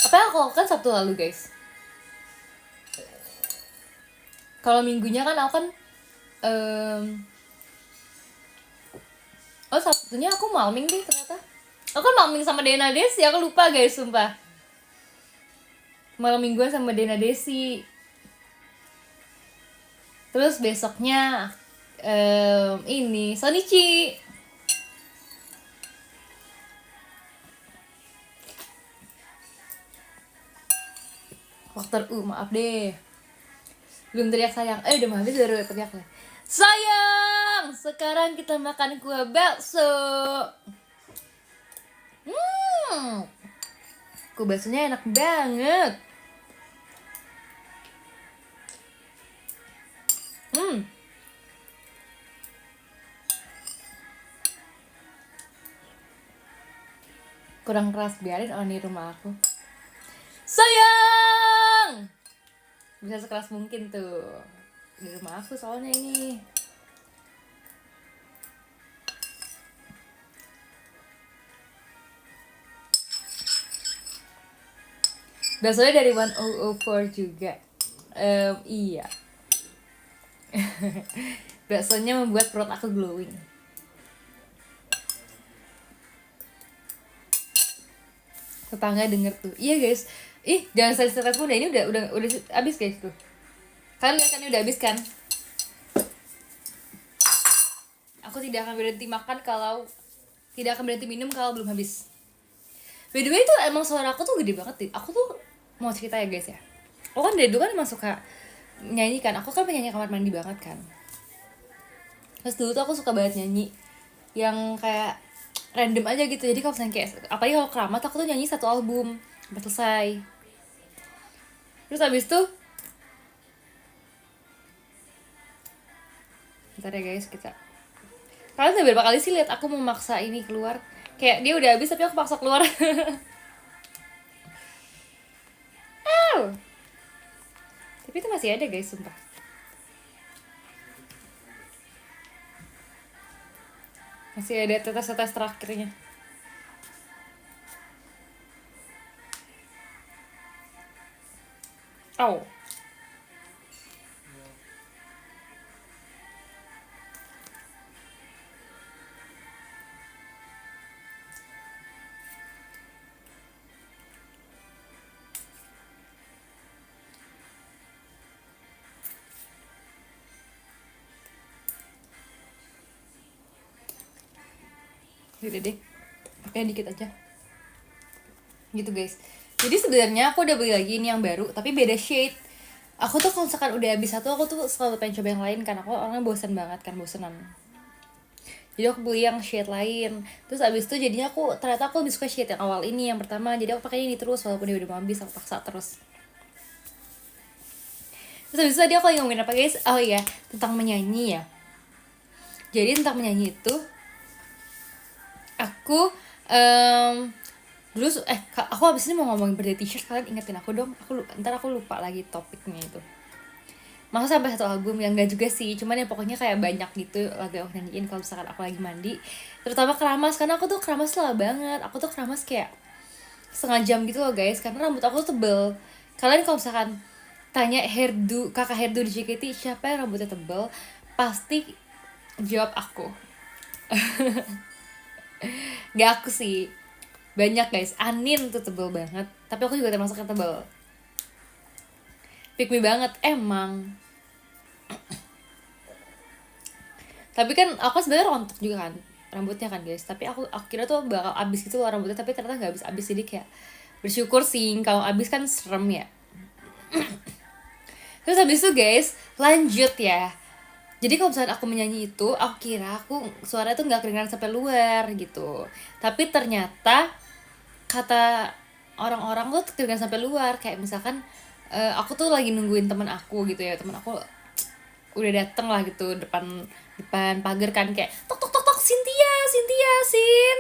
Apa yang aku lakukan Sabtu lalu guys? Kalau minggunya kan aku kan oh Sabtunya aku malaming deh ternyata. Aku kan malaming sama Dena Desi, aku lupa guys sumpah. Malam mingguan sama Dena Desi. Terus besoknya ini Sonichi. Faktor maaf deh. Belum teriak sayang. Udah mau habis baru teriak lah. Sayang, sekarang kita makan kue bakso. Kue baksonya enak banget. Kurang keras, biarin orang di rumah aku. Sayang, bisa sekeras mungkin tuh di rumah aku soalnya ini. Baksonya dari 1004 juga. Iya. Baksonya membuat perut aku glowing. Tetangga denger tuh. Iya guys. Jangan stres pun. Ini udah habis guys tuh. Kalian lihat kan ini udah habis kan? Aku tidak akan berhenti makan kalau tidak akan berhenti minum kalau belum habis. By the way tuh emang suara aku tuh gede banget. Aku tuh mau cerita ya guys ya. Aku kan dari dulu kan emang suka nyanyi kan. Aku kan penyanyi kamar mandi banget kan. Terus dulu tuh aku suka banget nyanyi yang kayak random aja gitu. Jadi kalau misalnya kayak apalagi kalau Keramat aku tuh nyanyi satu album sampai selesai. Terus habis tuh bentar ya guys, kalian udah berapa kali sih lihat aku memaksa ini keluar? Kayak dia udah habis tapi aku paksa keluar. Tapi itu masih ada guys, sumpah. Masih ada tetes-tetes terakhirnya. Oh. Udah deh, pakai dikit aja gitu guys. Jadi sebenarnya aku udah beli lagi ini yang baru tapi beda shade. Aku tuh kalau misalkan udah habis satu aku tuh selalu pengen coba yang lain kan. Aku orangnya bosan banget kan, bosenan. Jadi aku beli yang shade lain. Terus abis itu jadinya ternyata aku lebih suka shade yang awal ini, yang pertama. Jadi aku pakai ini terus walaupun dia udah mau habis, aku paksa terus. Terus abis itu tadi aku lagi ngomongin apa guys? Oh iya, tentang menyanyi ya. Jadi tentang menyanyi itu aku dulu aku abis ini mau ngomongin birthday t-shirt, kalian ingetin aku dong. Ntar aku lupa lagi topiknya itu. Masa sampai satu album yang enggak juga sih, cuman ya pokoknya kayak banyak gitu lagu yang aku nyanyiin kalau misalkan aku lagi mandi. Terutama keramas, karena aku tuh keramas lama banget. Aku tuh keramas kayak setengah jam gitu loh guys, karena rambut aku tuh tebel. Kalian kalau misalkan tanya kakak hairdo di JKT siapa yang rambutnya tebel, pasti jawab aku. Gak aku sih, banyak guys. Anin tuh tebel banget, tapi aku juga termasuk yang tebel. Pick me banget emang. Tapi kan aku sebenarnya rontok juga kan rambutnya kan guys, tapi aku kira tuh bakal abis gitu loh rambutnya, tapi ternyata nggak abis. Jadi kayak bersyukur sih, kalau abis kan serem ya. Terus habis itu guys lanjut ya, Jadi kalau misalnya aku menyanyi itu, aku kira aku suara itu nggak kedengaran sampai luar gitu. Tapi ternyata kata orang-orang tuh kedengaran sampai luar. Kayak misalkan aku tuh lagi nungguin teman aku gitu ya, teman aku udah dateng lah gitu depan depan pagar kan, kayak tok tok tok tok, Cynthia Cynthia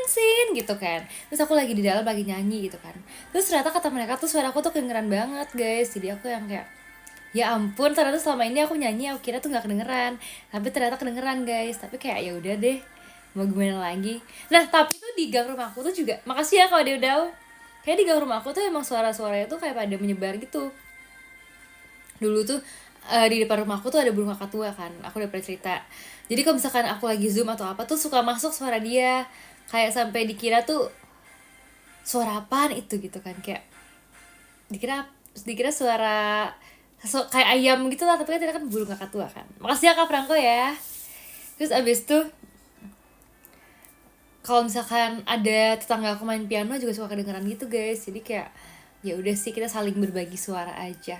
sin gitu kan. Terus aku lagi di dalam lagi nyanyi gitu kan. Terus ternyata kata mereka tuh suara aku tuh kedengeran banget guys. Jadi aku yang kayak ya ampun, ternyata selama ini aku nyanyi aku kira tuh nggak kedengeran, tapi ternyata kedengeran guys. Tapi kayak ya udah deh, mau gimana lagi. Nah tapi tuh di gang rumahku tuh juga, makasih ya kalau dia udah, kayak di gang rumahku tuh emang suara-suaranya tuh kayak pada menyebar gitu. Dulu tuh di depan rumahku tuh ada burung kakatua kan, aku udah pernah cerita. Jadi kalau misalkan aku lagi zoom atau apa tuh suka masuk suara dia, kayak sampai dikira tuh suara apaan itu gitu kan, kayak dikira suara kayak ayam gitu lah, tapi kan tidak, kan burung kakatua kan. Makasih ya Kak Franco ya. Terus abis itu kalau misalkan ada tetangga aku main piano juga suka kedengeran gitu guys. Jadi kayak ya udah sih, kita saling berbagi suara aja.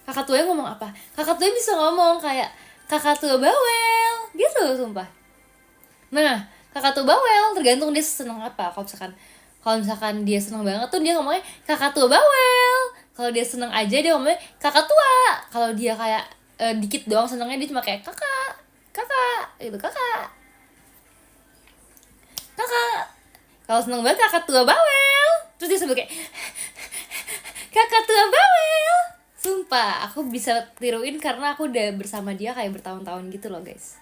Kakak tuanya ngomong apa? Kakak tuanya bisa ngomong kayak kakak tua bawel gitu sumpah. Nah kakak tua bawel tergantung dia seneng apa. Kalau misalkan dia seneng banget tuh dia ngomongnya kakak tua bawel. Kalau dia seneng aja dia ngomongnya kakak tua. Kalau dia kayak dikit doang senengnya, dia cuma kayak kakak gitu, kakak. Kalau seneng banget kakak tua bawel, terus dia sebut kayak kakak tua bawel. Sumpah aku bisa tiruin karena aku udah bersama dia kayak bertahun-tahun gitu loh guys.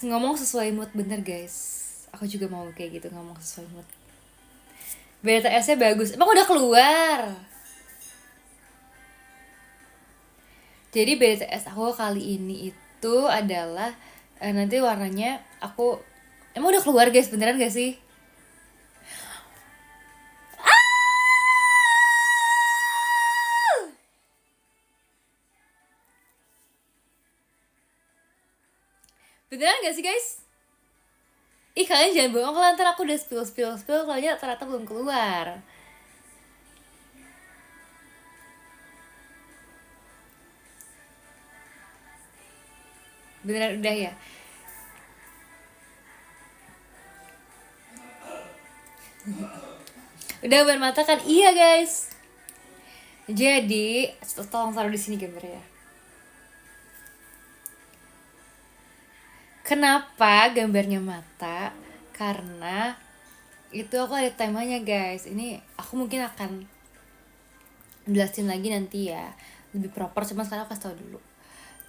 Ngomong sesuai mood, bener guys. Aku juga mau kayak gitu, ngomong sesuai mood. BTS-nya bagus. Emang udah keluar? Jadi BTS aku kali ini itu adalah nanti warnanya aku, emang udah keluar guys, beneran gak sih? Beneran gak sih guys? Ih kalian jangan bohong lah, ntar aku udah spill kalau ternyata belum keluar. Beneran udah ya? Udah bermata kan? Iya guys. Jadi tolong taruh di sini gambarnya. Kenapa gambarnya mata? Karena itu aku ada temanya guys. Ini aku mungkin akan jelasin lagi nanti ya, lebih proper, cuma sekarang aku kasih tau dulu.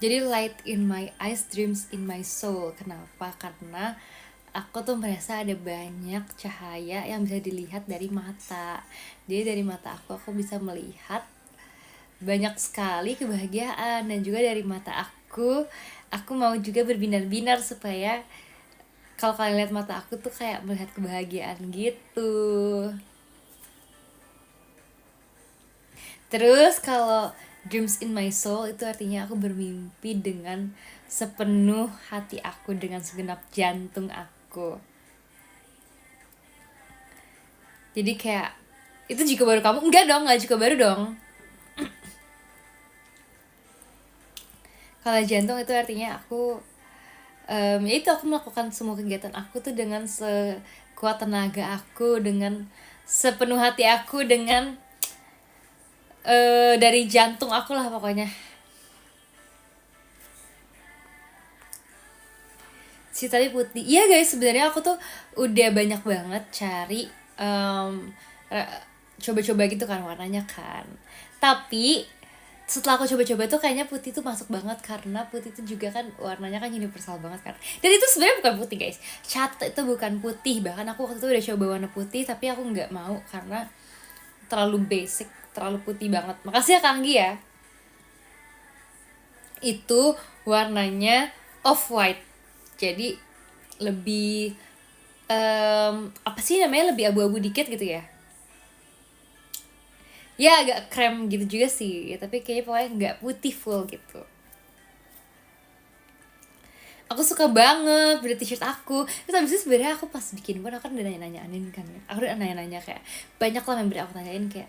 Jadi light in my eyes, dreams in my soul. Kenapa? Karena aku tuh merasa ada banyak cahaya yang bisa dilihat dari mata. Jadi dari mata aku bisa melihat banyak sekali kebahagiaan. Dan juga dari mata aku mau juga berbinar-binar supaya kalau kalian lihat mata aku tuh kayak melihat kebahagiaan gitu. Terus kalau dreams in my soul itu artinya aku bermimpi dengan sepenuh hati aku, dengan segenap jantung aku. Jadi kayak itu jika baru kamu, enggak dong, nggak jika baru dong. Kalau jantung itu artinya aku ya itu, aku melakukan semua kegiatan aku tuh dengan sekuat tenaga aku, dengan sepenuh hati aku, dengan dari jantung aku lah pokoknya. Si tadi putih, iya guys, sebenarnya aku tuh udah banyak banget cari coba-coba gitu kan warnanya kan. Tapi setelah aku coba-coba tuh kayaknya putih tuh masuk banget, karena putih tuh juga kan warnanya kan universal banget kan. Dan itu sebenarnya bukan putih guys, cat itu bukan putih. Bahkan aku waktu itu udah coba warna putih tapi aku nggak mau karena terlalu basic, terlalu putih banget. Makasih ya Kanggi ya. Itu warnanya off white, jadi lebih apa sih namanya, lebih abu-abu dikit gitu ya. Ya agak krem gitu juga sih, tapi kayaknya pokoknya nggak putih full gitu. Aku suka banget beli t-shirt aku. Terus abis itu sebenarnya aku pas bikin pun aku kan udah nanya-nanyain kan. Aku udah nanya-nanya kayak banyak lah member aku tanyain kayak,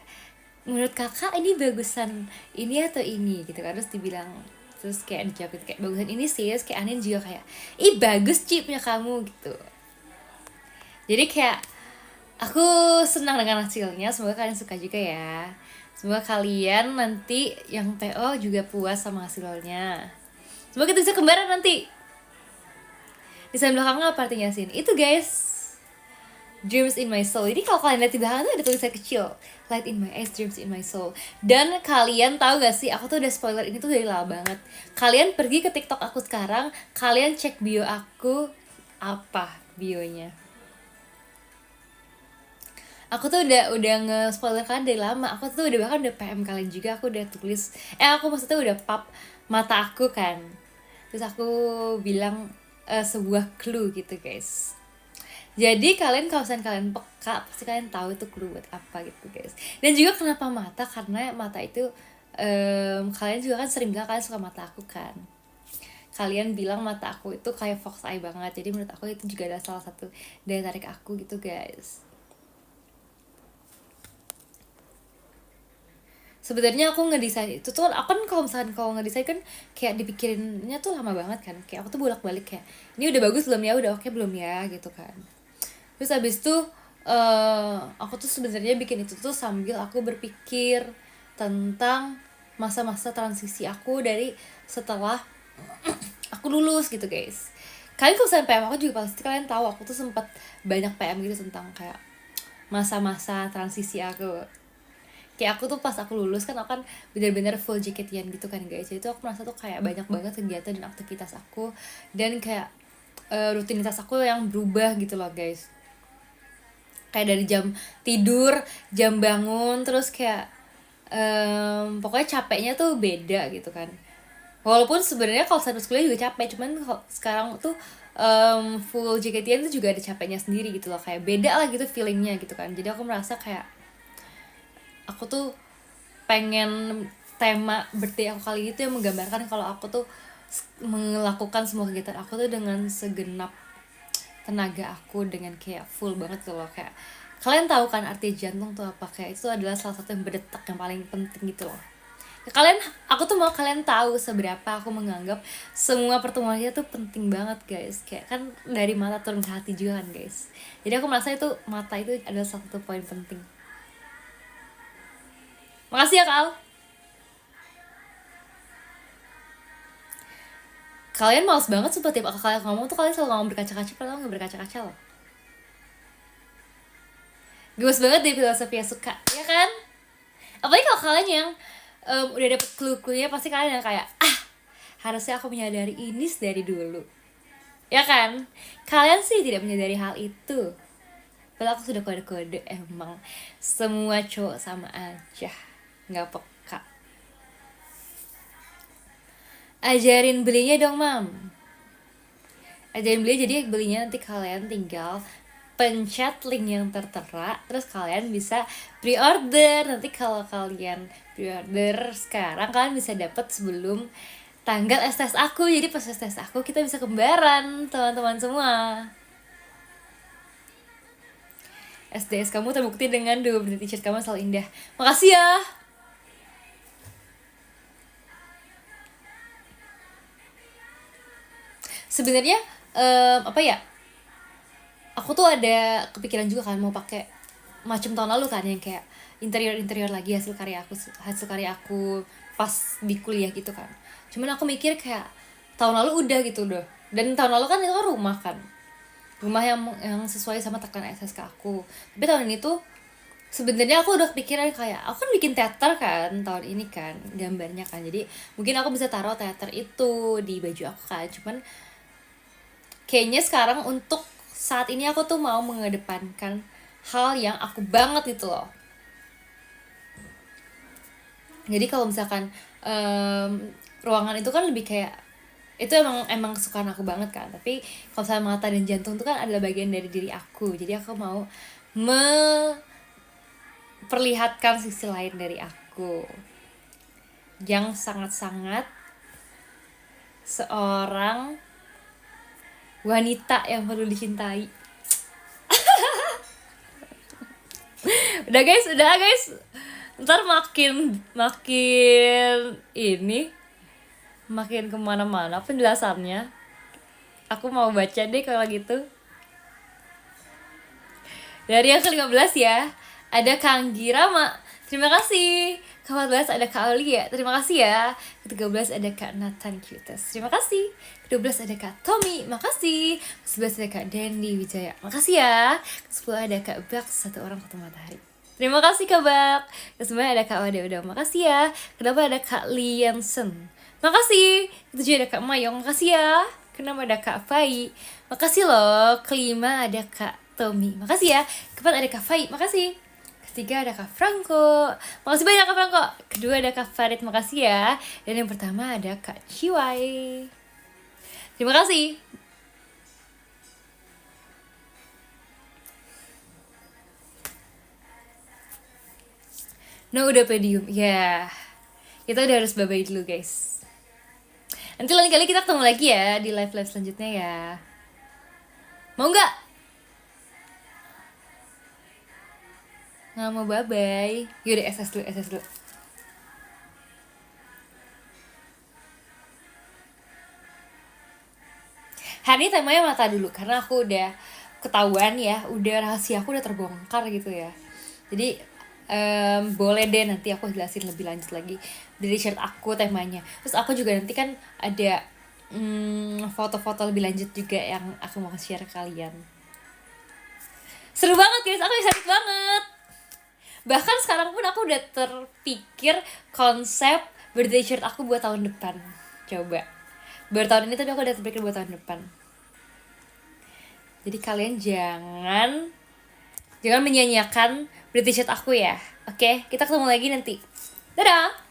menurut kakak ini bagusan ini atau ini gitu kan. Terus dibilang, terus kayak dijawab kayak bagusan ini sih. Terus kayak Anin juga kayak, ih bagus Ci punya kamu gitu. Jadi kayak aku senang dengan hasilnya. Semoga kalian suka juga ya. Semoga kalian nanti yang PO juga puas sama hasilnya. Semoga kita bisa kembaran nanti. Desain belakangnya apa artinya sih? Itu guys, Dreams in my soul. Jadi kalau kalian lihat di belakang tuh ada tulisan kecil, Light in my eyes, dreams in my soul. Dan kalian tahu gak sih, aku tuh udah spoiler ini tuh dari lama banget. Kalian pergi ke TikTok aku sekarang, kalian cek bio aku, apa bionya. Aku tuh udah nge-spoiler kalian dari lama. Aku tuh udah bahkan udah PM kalian juga, aku udah tulis. Aku maksudnya udah pap mata aku kan. Terus aku bilang sebuah clue gitu guys. Jadi kalian kalau misalnya kalian peka, pasti kalian tahu itu clue buat apa gitu guys. Dan juga kenapa mata, karena mata itu kalian juga kan sering bilang kalian suka mata aku kan. Kalian bilang mata aku itu kayak fox eye banget. Jadi menurut aku itu juga adalah salah satu daya tarik aku gitu guys. Sebenarnya aku ngedesain itu tuh, aku kan kalau misalkan kalau ngedesain kan kayak dipikirinnya tuh lama banget kan. Kayak aku tuh bolak-balik kayak, ini udah bagus belum ya, udah oke belum ya gitu kan. Terus abis itu aku tuh sebenarnya bikin itu tuh sambil aku berpikir tentang masa-masa transisi aku dari setelah aku lulus gitu guys. Kalian kalau misalnya PM aku juga pasti kalian tahu aku tuh sempat banyak PM gitu tentang kayak masa-masa transisi aku. Kayak aku tuh pas aku lulus kan aku kan bener-bener full JKT-an gitu kan guys. Jadi tuh aku merasa tuh kayak banyak banget kegiatan dan aktivitas aku. Dan kayak rutinitas aku yang berubah gitu loh guys. Kayak dari jam tidur, jam bangun, terus kayak pokoknya capeknya tuh beda gitu kan. Walaupun sebenarnya kalau status kuliah juga capek, cuman sekarang tuh full JKT-an tuh juga ada capeknya sendiri gitu loh. Kayak beda lah gitu feelingnya gitu kan. Jadi aku merasa kayak aku tuh pengen tema birthday aku kali itu yang menggambarkan kalau aku tuh melakukan semua kegiatan aku tuh dengan segenap tenaga aku, dengan kayak full banget tuh loh. Kayak kalian tahu kan arti jantung tuh apa, kayak itu adalah salah satu yang berdetak yang paling penting gitu loh. Aku tuh mau kalian tahu seberapa aku menganggap semua pertemuan itu tuh penting banget guys. Kayak kan dari mata turun ke hati juga kan guys. Jadi aku merasa itu mata itu adalah salah satu poin penting. Makasih ya Kak. Kalian males banget sumpah, tiap kalian ngomong tuh kalian selalu ngomong berkaca-kaca, padahal gak berkaca-kaca loh. Gemes banget deh filosofi yang suka, ya kan? Apalagi kalau kalian yang udah dapet clue-cluenya, pasti kalian yang kayak, harusnya aku menyadari ini dari dulu. Ya kan? Kalian sih tidak menyadari hal itu. Padahal aku sudah kode-kode, emang semua cowok sama aja, gak peka. Ajarin belinya dong mam. Ajarin beli, jadi belinya nanti kalian tinggal pencet link yang tertera, terus kalian bisa pre-order. Nanti kalau kalian pre-order sekarang, kalian bisa dapat sebelum tanggal STS aku. Jadi pas STS aku kita bisa kembaran teman-teman semua. SDS kamu terbukti dengan 2 benda t-shirt kamu selalu indah. Makasih ya. Sebenarnya apa ya, aku tuh ada kepikiran juga kan mau pakai macam tahun lalu kan, yang kayak interior lagi hasil karya aku pas di kuliah gitu kan. Cuman aku mikir kayak tahun lalu udah gitu udah, dan tahun lalu kan itu kan rumah yang sesuai sama tekanan SSK aku. Tapi tahun ini tuh sebenarnya aku udah kepikiran kayak aku kan bikin teater kan tahun ini kan, gambarnya kan, jadi mungkin aku bisa taruh teater itu di baju aku kan. Cuman kayaknya sekarang untuk saat ini aku tuh mau mengedepankan hal yang aku banget itu loh. Jadi kalau misalkan ruangan itu kan lebih kayak, itu emang kesukaan aku banget kan. Tapi kalau misalnya mata dan jantung itu kan adalah bagian dari diri aku. Jadi aku mau memperlihatkan sisi lain dari aku yang sangat-sangat seorang wanita yang perlu dicintai. Udah guys, ntar makin ini makin kemana-mana penjelasannya. Aku mau baca deh kalau gitu. Dari yang ke-15 ya, ada Kang Girama, terima kasih. Ke-14 ada Kak Aulia, terima kasih ya. Ke-13 ada Kak Nathan Cutes, terima kasih. Ke-12 ada Kak Tommy, makasih. Ke-11 ada Kak Dendi Wijaya, makasih ya. Ke-10 ada Kak Bak, satu orang foto matahari, terima kasih Kak Bak. Ke-9 ada Kak Wade udah, makasih ya. Ke-8 ada Kak Liansen, makasih. Ke-7 ada Kak Mayong, makasih ya. Ke-6 ada Kak Fai, makasih loh. Ke-5 ada Kak Tommy, makasih ya. Ke-4 ada Kak Fai, makasih. Ke-3 ada Kak Franco, makasih banyak Kak Franco. Ke-2 ada Kak Farid, makasih ya. Dan yang pertama ada Kak Ciwai, terima kasih. No, udah podium ya. Kita udah harus bye-bye dulu guys. Nanti lain kali kita ketemu lagi ya di live selanjutnya ya. Mau nggak? Nggak mau bye-bye. Yaudah SS dulu. Hari ini temanya mata dulu karena aku udah ketahuan ya, udah rahasia aku udah terbongkar gitu ya. Jadi boleh deh nanti aku jelasin lebih lanjut lagi dari shirt aku temanya. Terus aku juga nanti kan ada foto-foto lebih lanjut juga yang aku mau share ke kalian. Seru banget guys, aku excited banget. Bahkan sekarang pun aku udah terpikir konsep birthday shirt aku buat tahun depan. Coba baru tahun ini tapi aku udah terpikir buat tahun depan. Jadi kalian jangan menyanyiakan birthday shirt aku ya. Oke, kita ketemu lagi nanti. Dadah.